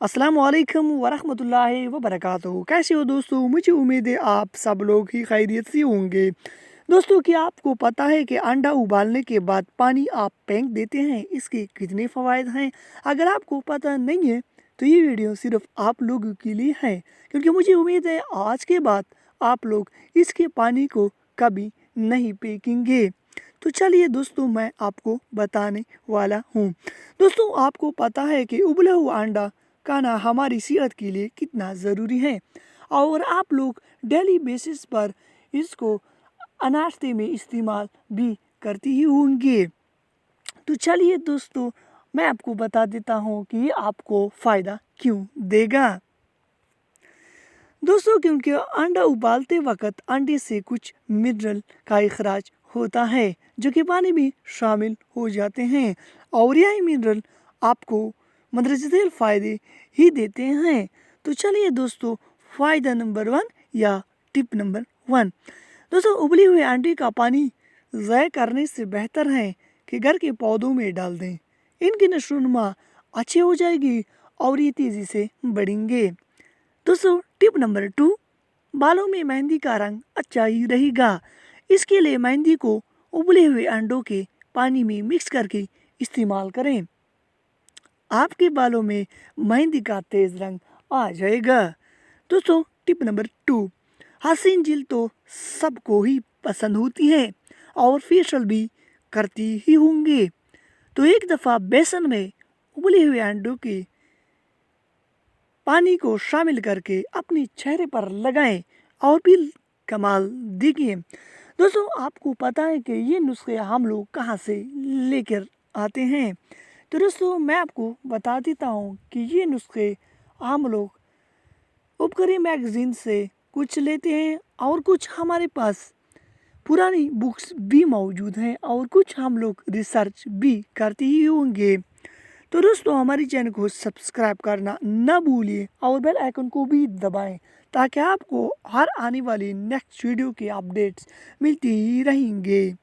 अस्सलाम वालेकुम वरहमतुल्लाहि वबरकातुहू। कैसे हो दोस्तों? मुझे उम्मीद है आप सब लोग ही खैरियत से होंगे। दोस्तों, क्या आपको पता है कि अंडा उबालने के बाद पानी आप फेंक देते हैं, इसके कितने फ़वाइद हैं? अगर आपको पता नहीं है तो ये वीडियो सिर्फ आप लोगों के लिए है, क्योंकि मुझे उम्मीद है आज के बाद आप लोग इसके पानी को कभी नहीं फेंकेंगे। तो चलिए दोस्तों, मैं आपको बताने वाला हूँ। दोस्तों, आपको पता है कि उबला हुआ अंडा खाना हमारी सेहत के लिए कितना ज़रूरी है, और आप लोग डेली बेसिस पर इसको नाश्ते में इस्तेमाल भी करते ही होंगे। तो चलिए दोस्तों, मैं आपको बता देता हूँ कि ये आपको फ़ायदा क्यों देगा। दोस्तों, क्योंकि अंडा उबालते वक्त अंडे से कुछ मिनरल का इखराज होता है जो कि पानी में शामिल हो जाते हैं, और यही मिनरल आपको मदरसेल फ़ायदे ही देते हैं। तो चलिए दोस्तों, फ़ायदा नंबर 1 या टिप नंबर 1। दोस्तों, उबले हुए अंडे का पानी ज़ाय करने से बेहतर है कि घर के पौधों में डाल दें। इनकी नशोनुमा अच्छी हो जाएगी और ये तेज़ी से बढ़ेंगे। दोस्तों, टिप नंबर 2, बालों में मेहंदी का रंग अच्छा ही रहेगा। इसके लिए मेहंदी को उबले हुए अंडों के पानी में मिक्स करके इस्तेमाल करें। आपके बालों में मेहंदी का तेज रंग आ जाएगा। दोस्तों, टिप नंबर 2, हसीन जेल तो सबको ही पसंद होती है और फेशियल भी करती ही होंगे। तो एक दफ़ा बेसन में उबले हुए अंडों के पानी को शामिल करके अपने चेहरे पर लगाएं और भी कमाल देखिए। दोस्तों, आपको पता है कि ये नुस्खे हम लोग कहाँ से लेकर आते हैं? तो दोस्तों, मैं आपको बता देता हूँ कि ये नुस्खे हम लोग उपकरी मैगज़ीन से कुछ लेते हैं, और कुछ हमारे पास पुरानी बुक्स भी मौजूद हैं, और कुछ हम लोग रिसर्च भी करते ही होंगे। तो दोस्तों, हमारी चैनल को सब्सक्राइब करना ना भूलिए और बेल आइकन को भी दबाएं, ताकि आपको हर आने वाली नेक्स्ट वीडियो के अपडेट्स मिलती ही रहेंगे।